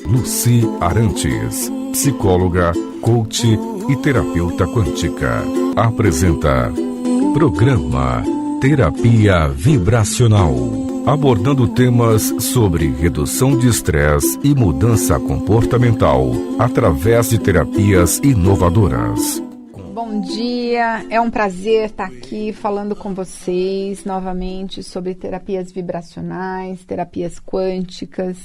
Lucy Arantes, psicóloga, coach e terapeuta quântica, apresenta Programa Terapia Vibracional, abordando temas sobre redução de estresse e mudança comportamental através de terapias inovadoras. Bom dia, é um prazer estar aqui falando com vocês novamente sobre terapias vibracionais, terapias quânticas.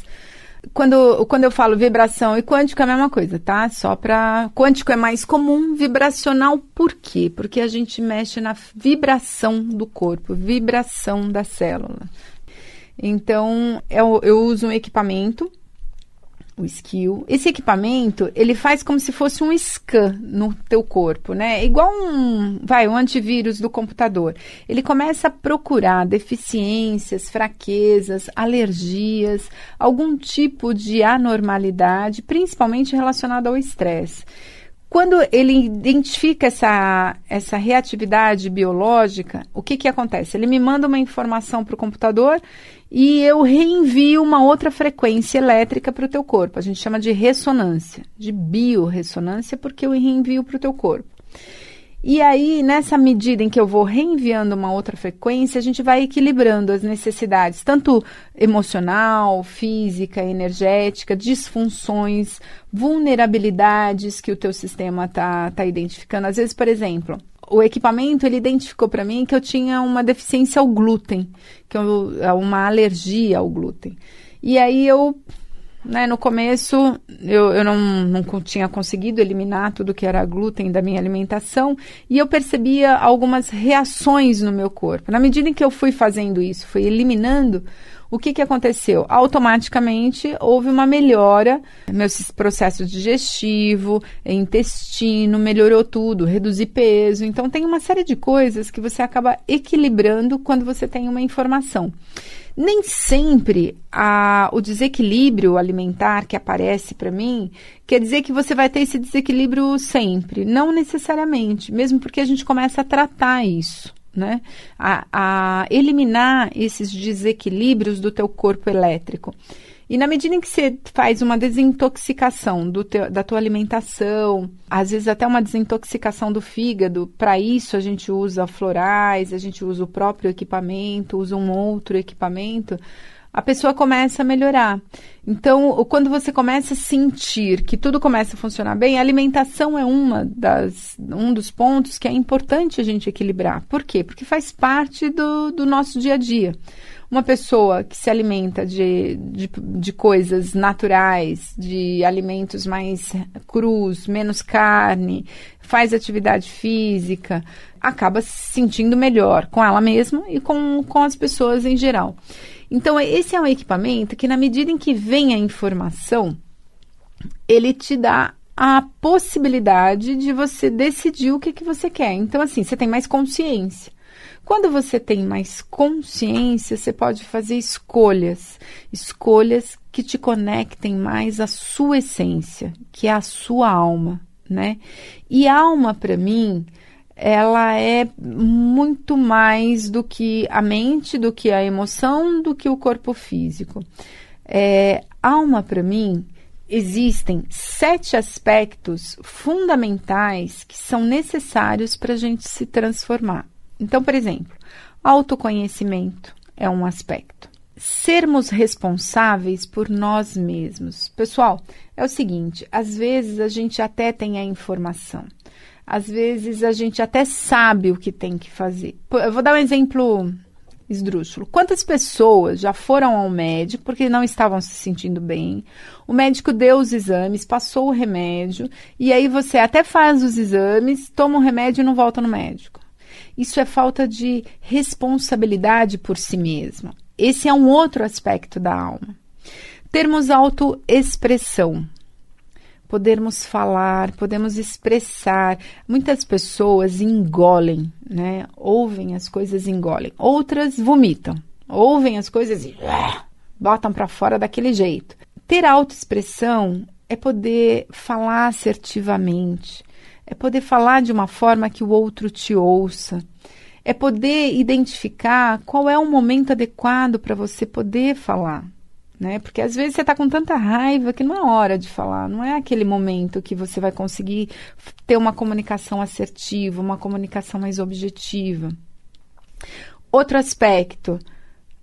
Quando eu falo vibração e quântico é a mesma coisa, tá? Só para quântico é mais comum, vibracional por quê? Porque a gente mexe na vibração do corpo, vibração da célula. Então, eu uso um equipamento, o skill. Esse equipamento, ele faz como se fosse um scan no teu corpo, né? Igual um antivírus do computador. Ele começa a procurar deficiências, fraquezas, alergias, algum tipo de anormalidade, principalmente relacionada ao estresse. Quando ele identifica essa reatividade biológica, o que acontece? Ele me manda uma informação para o computador e eu reenvio uma outra frequência elétrica para o teu corpo. A gente chama de ressonância, de biorressonância, porque eu reenvio para o teu corpo. E aí, nessa medida em que eu vou reenviando uma outra frequência, a gente vai equilibrando as necessidades, tanto emocional, física, energética, disfunções, vulnerabilidades que o teu sistema tá identificando. Às vezes, por exemplo, o equipamento, ele identificou para mim que eu tinha uma deficiência ao glúten, uma alergia ao glúten. E aí no começo, eu não tinha conseguido eliminar tudo que era glúten da minha alimentação e eu percebia algumas reações no meu corpo. Na medida em que eu fui fazendo isso, fui eliminando, o que aconteceu? Automaticamente houve uma melhora, meu processo digestivo, intestino, melhorou tudo, reduzi peso. Então, tem uma série de coisas que você acaba equilibrando quando você tem uma informação. Nem sempre o desequilíbrio alimentar que aparece para mim quer dizer que você vai ter esse desequilíbrio sempre. Não necessariamente, mesmo porque a gente começa a tratar isso, né? A eliminar esses desequilíbrios do teu corpo elétrico. E na medida em que você faz uma desintoxicação da tua alimentação, às vezes até uma desintoxicação do fígado, para isso a gente usa florais, a gente usa o próprio equipamento, usa um outro equipamento, a pessoa começa a melhorar. Então, quando você começa a sentir que tudo começa a funcionar bem, a alimentação é um dos pontos que é importante a gente equilibrar. Por quê? Porque faz parte do nosso dia a dia. Uma pessoa que se alimenta de coisas naturais, de alimentos mais crus, menos carne, faz atividade física, acaba se sentindo melhor com ela mesma e com as pessoas em geral. Então, esse é um equipamento que, na medida em que vem a informação, ele te dá a possibilidade de você decidir o que você quer. Então, assim, você tem mais consciência. Quando você tem mais consciência, você pode fazer escolhas que te conectem mais à sua essência, que é a sua alma, né? E alma, para mim, ela é muito mais do que a mente, do que a emoção, do que o corpo físico. Alma, para mim, existem 7 aspectos fundamentais que são necessários para a gente se transformar. Então, por exemplo, autoconhecimento é um aspecto. Sermos responsáveis por nós mesmos. Pessoal, é o seguinte, às vezes a gente até tem a informação, às vezes a gente até sabe o que tem que fazer. Eu vou dar um exemplo esdrúxulo. Quantas pessoas já foram ao médico porque não estavam se sentindo bem? O médico deu os exames, passou o remédio, e aí você até faz os exames, toma o remédio e não volta no médico. Isso é falta de responsabilidade por si mesmo. Esse é um outro aspecto da alma. Termos autoexpressão. Podermos falar, podemos expressar. Muitas pessoas engolem, né? Ouvem as coisas e engolem. Outras vomitam. Ouvem as coisas e botam para fora daquele jeito. Ter autoexpressão é poder falar assertivamente. É poder falar de uma forma que o outro te ouça. É poder identificar qual é o momento adequado para você poder falar. né? Porque às vezes você está com tanta raiva que não é hora de falar, não é aquele momento que você vai conseguir ter uma comunicação assertiva, uma comunicação mais objetiva. Outro aspecto,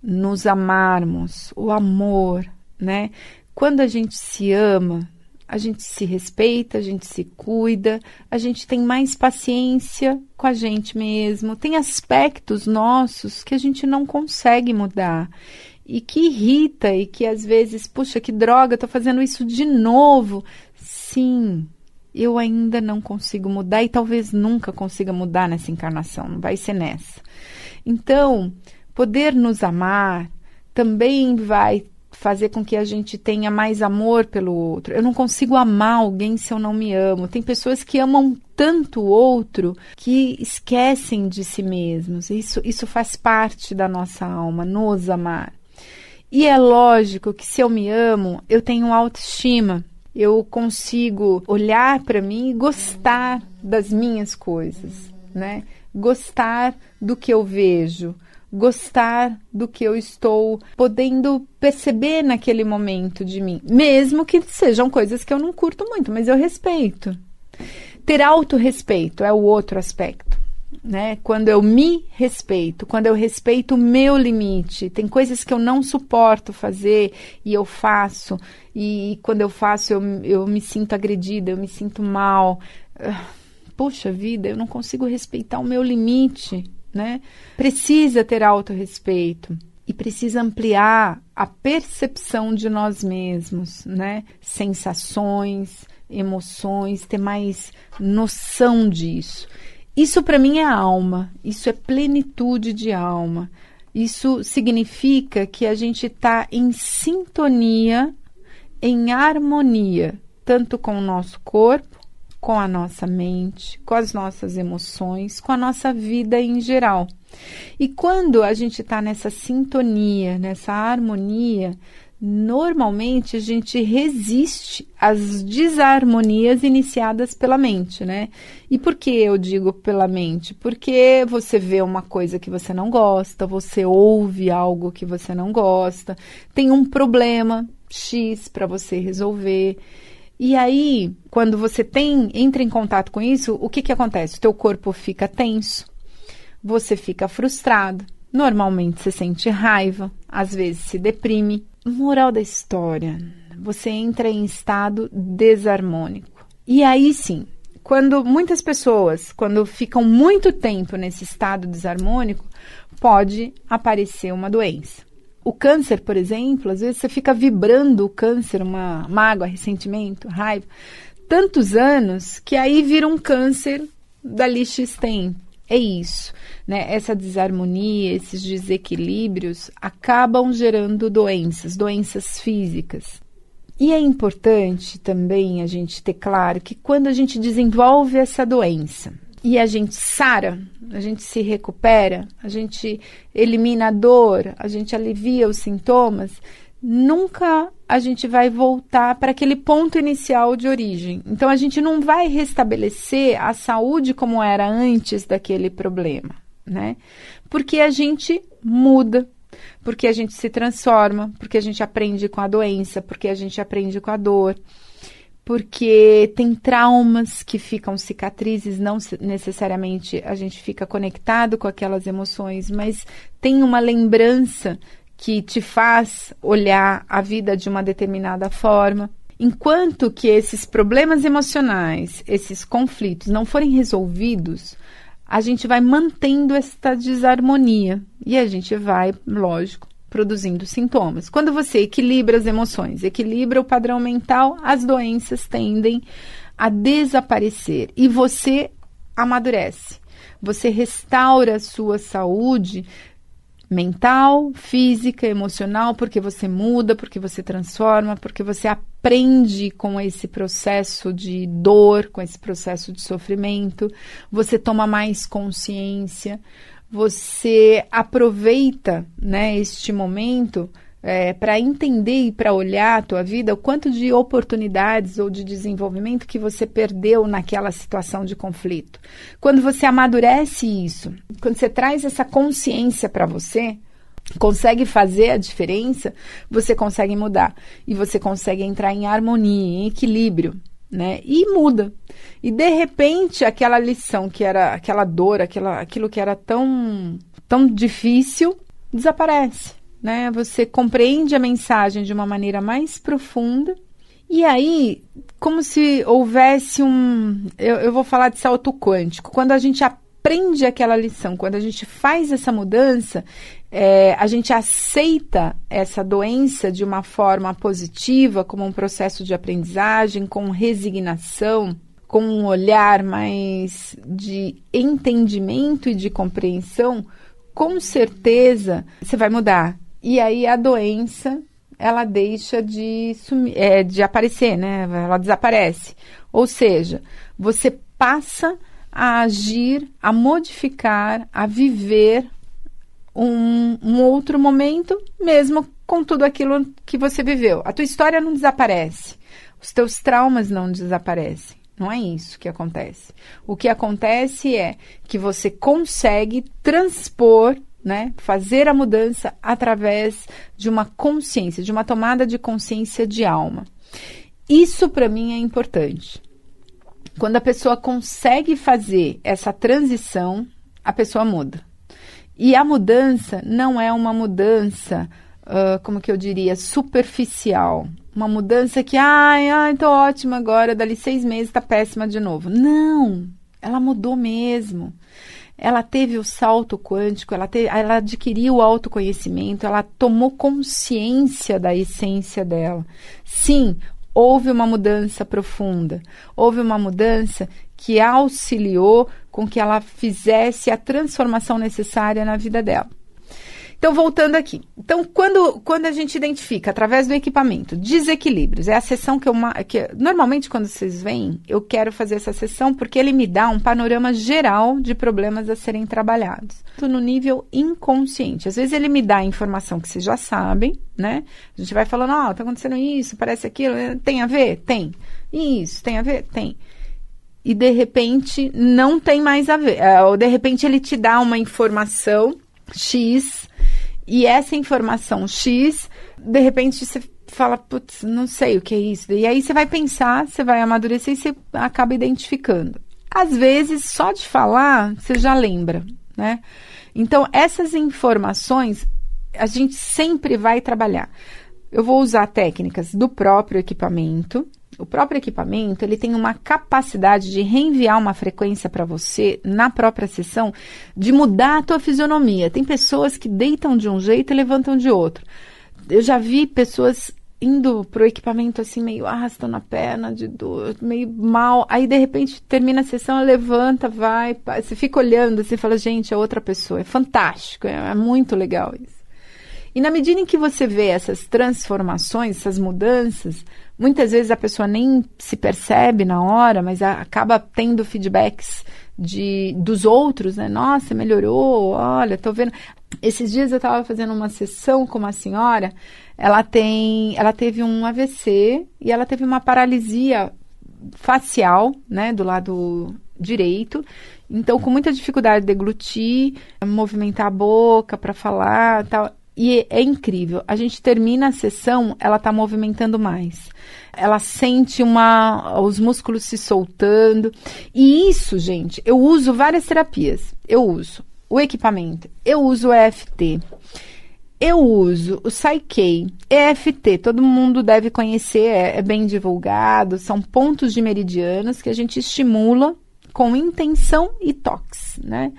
nos amarmos, o amor, né? Quando a gente se ama, a gente se respeita, a gente se cuida, a gente tem mais paciência com a gente mesmo. Tem aspectos nossos que a gente não consegue mudar e que irrita e que às vezes, puxa, que droga, tô fazendo isso de novo. Sim, eu ainda não consigo mudar e talvez nunca consiga mudar nessa encarnação, não vai ser nessa. Então, poder nos amar também vai fazer com que a gente tenha mais amor pelo outro. Eu não consigo amar alguém se eu não me amo. Tem pessoas que amam tanto o outro que esquecem de si mesmos. Isso faz parte da nossa alma, nos amar. E é lógico que se eu me amo, eu tenho autoestima. Eu consigo olhar para mim e gostar das minhas coisas, né? Gostar do que eu vejo, gostar do que eu estou podendo perceber naquele momento de mim, mesmo que sejam coisas que eu não curto muito, mas eu respeito. Ter autorrespeito é o outro aspecto, né? Quando eu me respeito, quando eu respeito o meu limite, tem coisas que eu não suporto fazer e eu faço, e quando eu faço eu me sinto agredida, eu me sinto mal. Poxa vida, eu não consigo respeitar o meu limite, né? Precisa ter autorrespeito e precisa ampliar a percepção de nós mesmos, né? Sensações, emoções, ter mais noção disso. Isso para mim é alma, isso é plenitude de alma. Isso significa que a gente está em sintonia, em harmonia, tanto com o nosso corpo, com a nossa mente, com as nossas emoções, com a nossa vida em geral. E quando a gente está nessa sintonia, nessa harmonia, normalmente a gente resiste às desarmonias iniciadas pela mente, né? E por que eu digo pela mente? Porque você vê uma coisa que você não gosta, você ouve algo que você não gosta, tem um problema X para você resolver. E aí, quando você entra em contato com isso, o que acontece? O teu corpo fica tenso, você fica frustrado, normalmente você sente raiva, às vezes se deprime. Moral da história, você entra em estado desarmônico. E aí sim, quando muitas pessoas, quando ficam muito tempo nesse estado desarmônico, pode aparecer uma doença. O câncer, por exemplo, às vezes você fica vibrando o câncer, uma mágoa, ressentimento, raiva, tantos anos que aí vira um câncer dali X tempo. É isso, né? Essa desarmonia, esses desequilíbrios acabam gerando doenças físicas. E é importante também a gente ter claro que quando a gente desenvolve essa doença e a gente sara, a gente se recupera, a gente elimina a dor, a gente alivia os sintomas, nunca a gente vai voltar para aquele ponto inicial de origem. Então, a gente não vai restabelecer a saúde como era antes daquele problema, né? Porque a gente muda, porque a gente se transforma, porque a gente aprende com a doença, porque a gente aprende com a dor, porque tem traumas que ficam cicatrizes, não necessariamente a gente fica conectado com aquelas emoções, mas tem uma lembrança que te faz olhar a vida de uma determinada forma. Enquanto que esses problemas emocionais, esses conflitos não forem resolvidos, a gente vai mantendo esta desarmonia e a gente vai, lógico, produzindo sintomas. Quando você equilibra as emoções, equilibra o padrão mental, as doenças tendem a desaparecer e você amadurece. Você restaura a sua saúde mental, física, emocional, porque você muda, porque você transforma, porque você aprende com esse processo de dor, com esse processo de sofrimento, você toma mais consciência, você aproveita, né, este momento para entender e para olhar a tua vida, o quanto de oportunidades ou de desenvolvimento que você perdeu naquela situação de conflito. Quando você amadurece isso, quando você traz essa consciência para você, consegue fazer a diferença, você consegue mudar. E você consegue entrar em harmonia, em equilíbrio, né? E muda. E de repente, aquela lição que era, aquela dor, aquilo que era tão difícil, desaparece, né? Você compreende a mensagem de uma maneira mais profunda. E aí, como se houvesse eu vou falar de salto quântico. Quando a gente aprende aquela lição, quando a gente faz essa mudança, a gente aceita essa doença de uma forma positiva, como um processo de aprendizagem, com resignação, com um olhar mais de entendimento e de compreensão, com certeza você vai mudar. E aí a doença, ela deixa de aparecer, né? Ela desaparece. Ou seja, você passa a agir, a modificar, a viver um outro momento, mesmo com tudo aquilo que você viveu. A tua história não desaparece, os teus traumas não desaparecem. Não é isso que acontece. O que acontece é que você consegue transpor, né, fazer a mudança através de uma consciência, de uma tomada de consciência de alma. Isso para mim é importante. Quando a pessoa consegue fazer essa transição, a pessoa muda. E a mudança não é uma mudança, como que eu diria, superficial. Uma mudança que, tô ótima agora, dali 6 meses tá péssima de novo. Não, ela mudou mesmo. Ela teve o salto quântico, ela adquiriu o autoconhecimento, ela tomou consciência da essência dela. Sim, houve uma mudança profunda, houve uma mudança que auxiliou com que ela fizesse a transformação necessária na vida dela. Então, voltando aqui. Então, quando a gente identifica, através do equipamento, desequilíbrios, é a sessão que normalmente, quando vocês vêm, eu quero fazer essa sessão porque ele me dá um panorama geral de problemas a serem trabalhados. No nível inconsciente. Às vezes, ele me dá a informação que vocês já sabem, né? A gente vai falando, tá acontecendo isso, parece aquilo, tem a ver? Tem. Isso, tem a ver? Tem. E, de repente, não tem mais a ver. Ou, de repente, ele te dá uma informação X, e essa informação X, de repente você fala, putz, não sei o que é isso. E aí você vai pensar, você vai amadurecer e você acaba identificando. Às vezes, só de falar, você já lembra, né? Então, essas informações, a gente sempre vai trabalhar. Eu vou usar técnicas do próprio equipamento. O próprio equipamento, ele tem uma capacidade de reenviar uma frequência para você na própria sessão, de mudar a tua fisionomia. Tem pessoas que deitam de um jeito e levantam de outro. Eu já vi pessoas indo pro equipamento assim, meio arrastando a perna, de dor, meio mal. Aí, de repente, termina a sessão, ela levanta, vai, você fica olhando, você fala, gente, é outra pessoa. É fantástico, é muito legal isso. E na medida em que você vê essas transformações, essas mudanças, muitas vezes a pessoa nem se percebe na hora, mas acaba tendo feedbacks dos outros, né? Nossa, melhorou, olha, tô vendo. Esses dias eu estava fazendo uma sessão com uma senhora, ela teve um AVC e ela teve uma paralisia facial, né, do lado direito. Então, com muita dificuldade de deglutir, movimentar a boca para falar, tal. E é incrível, a gente termina a sessão, ela está movimentando mais. Ela sente os músculos se soltando. E isso, gente, eu uso várias terapias. Eu uso o equipamento, eu uso o EFT, eu uso o Psyche. EFT, todo mundo deve conhecer, é bem divulgado, são pontos de meridianos que a gente estimula com intenção e toques, né?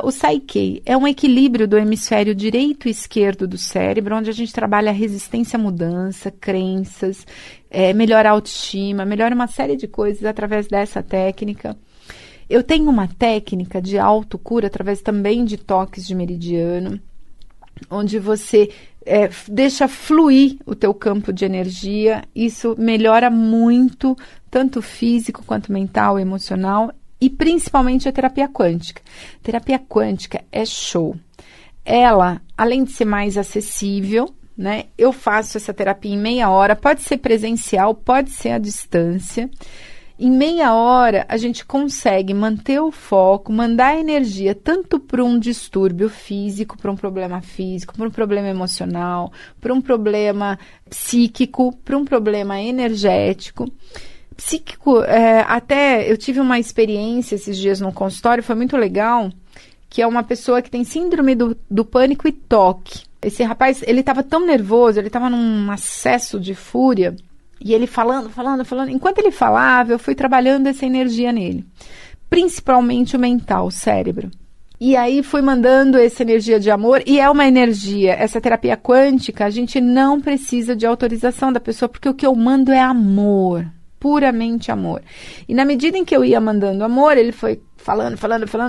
O Psyche é um equilíbrio do hemisfério direito e esquerdo do cérebro, onde a gente trabalha a resistência à mudança, crenças, melhora a autoestima, melhora uma série de coisas através dessa técnica. Eu tenho uma técnica de autocura através também de toques de meridiano, onde você deixa fluir o teu campo de energia. Isso melhora muito, tanto físico quanto mental, emocional. E principalmente a terapia quântica. Terapia quântica é show. Ela, além de ser mais acessível, né? Eu faço essa terapia em meia hora, pode ser presencial, pode ser à distância. Em meia hora, a gente consegue manter o foco, mandar a energia tanto para um distúrbio físico, para um problema físico, para um problema emocional, para um problema psíquico, para um problema energético. Psíquico, até eu tive uma experiência esses dias no consultório, foi muito legal, que é uma pessoa que tem síndrome do pânico e toque. Esse rapaz, ele estava tão nervoso, ele estava num acesso de fúria, e ele falando. Enquanto ele falava, eu fui trabalhando essa energia nele. Principalmente o mental, o cérebro. E aí fui mandando essa energia de amor, e é uma energia, essa terapia quântica, a gente não precisa de autorização da pessoa, porque o que eu mando é amor, puramente amor. E na medida em que eu ia mandando amor, ele foi falando,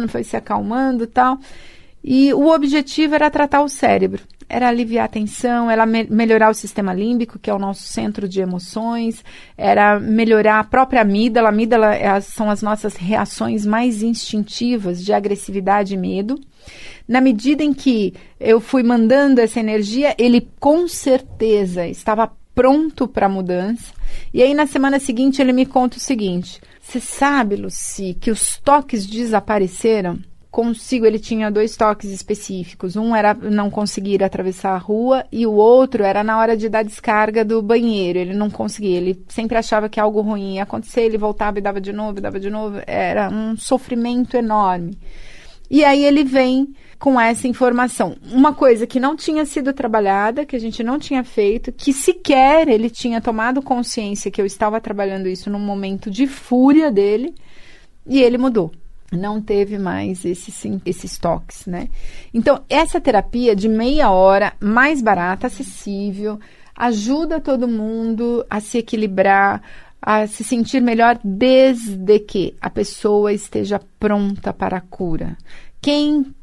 foi se acalmando e tal. E o objetivo era tratar o cérebro. Era aliviar a tensão, era melhorar o sistema límbico, que é o nosso centro de emoções, era melhorar a própria amígdala. A amígdala são as nossas reações mais instintivas de agressividade e medo. Na medida em que eu fui mandando essa energia, ele com certeza estava pronto para a mudança. E aí na semana seguinte ele me conta o seguinte: você sabe, Lucy, que os toques desapareceram? Ele tinha 2 toques específicos. Um era não conseguir atravessar a rua e o outro era na hora de dar descarga do banheiro. Ele não conseguia, ele sempre achava que algo ruim ia acontecer, ele voltava e dava de novo. Era um sofrimento enorme. E aí ele vem com essa informação. Uma coisa que não tinha sido trabalhada, que a gente não tinha feito, que sequer ele tinha tomado consciência que eu estava trabalhando isso num momento de fúria dele, e ele mudou. Não teve mais esses toques, né? Então, essa terapia de meia hora, mais barata, acessível, ajuda todo mundo a se equilibrar, a se sentir melhor, desde que a pessoa esteja pronta para a cura. Quem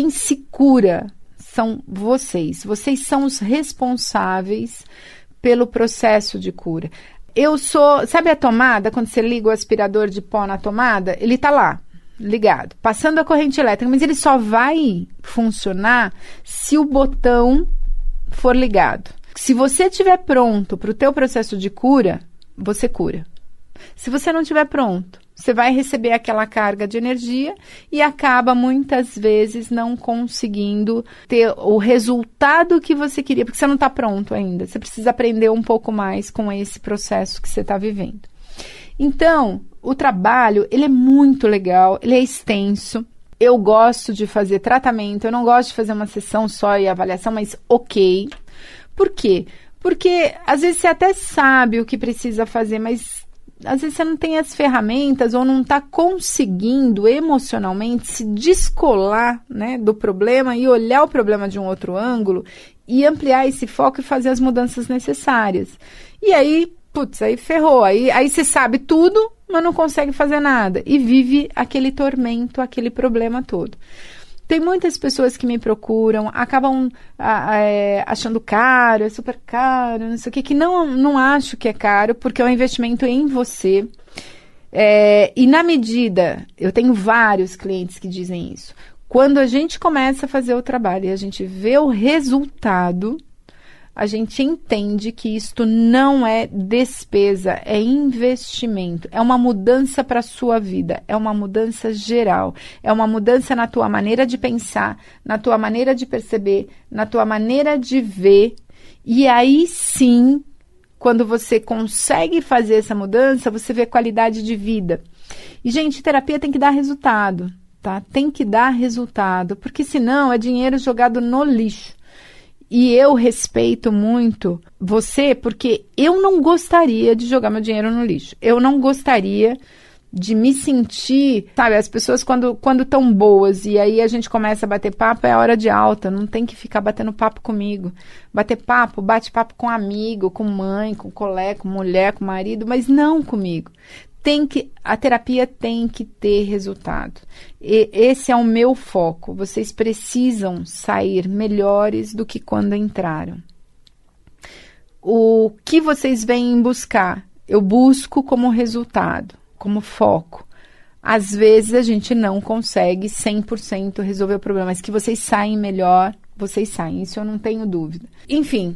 se cura são vocês. Vocês são os responsáveis pelo processo de cura. Sabe a tomada, quando você liga o aspirador de pó na tomada? Ele tá lá, ligado, passando a corrente elétrica, mas ele só vai funcionar se o botão for ligado. Se você estiver pronto para o teu processo de cura, você cura. Se você não estiver pronto, você vai receber aquela carga de energia e acaba muitas vezes não conseguindo ter o resultado que você queria, porque você não está pronto ainda. Você precisa aprender um pouco mais com esse processo que você está vivendo. Então, o trabalho, ele é muito legal, ele é extenso. Eu gosto de fazer tratamento, eu não gosto de fazer uma sessão só e avaliação, mas ok. Por quê? Porque às vezes você até sabe o que precisa fazer, mas às vezes você não tem as ferramentas ou não está conseguindo emocionalmente se descolar, né, do problema e olhar o problema de um outro ângulo e ampliar esse foco e fazer as mudanças necessárias. E aí, aí ferrou. Aí você sabe tudo, mas não consegue fazer nada. E vive aquele tormento, aquele problema todo. Tem muitas pessoas que me procuram, acabam achando caro, é super caro, não sei o que não acho que é caro, porque é um investimento em você. E na medida, eu tenho vários clientes que dizem isso, quando a gente começa a fazer o trabalho e a gente vê o resultado, a gente entende que isto não é despesa, é investimento, é uma mudança para a sua vida, é uma mudança geral, é uma mudança na tua maneira de pensar, na tua maneira de perceber, na tua maneira de ver, e aí sim, quando você consegue fazer essa mudança, você vê qualidade de vida. E, gente, terapia tem que dar resultado, tá? Tem que dar resultado, porque senão é dinheiro jogado no lixo. E eu respeito muito você, porque eu não gostaria de jogar meu dinheiro no lixo. Eu não gostaria de me sentir, sabe, as pessoas quando estão boas e aí a gente começa a bater papo, é hora de alta, não tem que ficar batendo papo comigo. Bate papo com amigo, com mãe, com colega, com mulher, com marido, mas não comigo. A terapia tem que ter resultado. Esse é o meu foco. Vocês precisam sair melhores do que quando entraram. O que vocês vêm buscar? Eu busco como resultado, como foco. Às vezes a gente não consegue 100% resolver o problema, mas que vocês saem melhor, vocês saem. Isso eu não tenho dúvida. Enfim,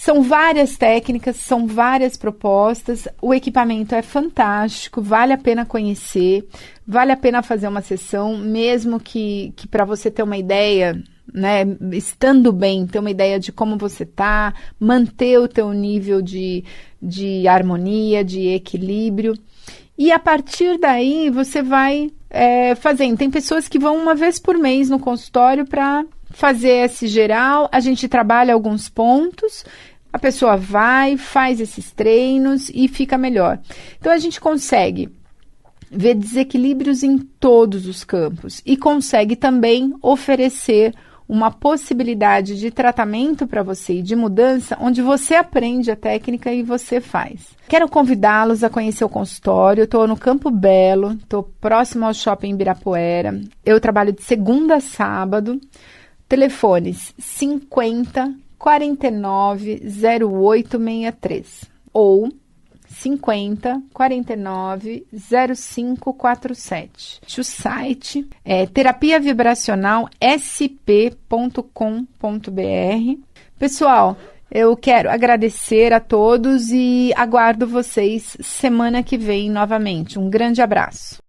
São várias técnicas, são várias propostas, o equipamento é fantástico, vale a pena conhecer, vale a pena fazer uma sessão, mesmo que para você ter uma ideia, né, estando bem, ter uma ideia de como você está, manter o teu nível de harmonia, de equilíbrio. E a partir daí você vai fazendo. Tem pessoas que vão uma vez por mês no consultório para fazer esse geral, a gente trabalha alguns pontos, a pessoa vai, faz esses treinos e fica melhor. Então a gente consegue ver desequilíbrios em todos os campos e consegue também oferecer uma possibilidade de tratamento para você e de mudança, onde você aprende a técnica e você faz. Quero convidá-los a conhecer o consultório. Estou no Campo Belo, estou próximo ao Shopping Ibirapuera. Eu trabalho de segunda a sábado. Telefones 50 49 0863 ou 50 49 0547. O site é terapiavibracionalsp.com.br. Pessoal, eu quero agradecer a todos e aguardo vocês semana que vem novamente. Um grande abraço.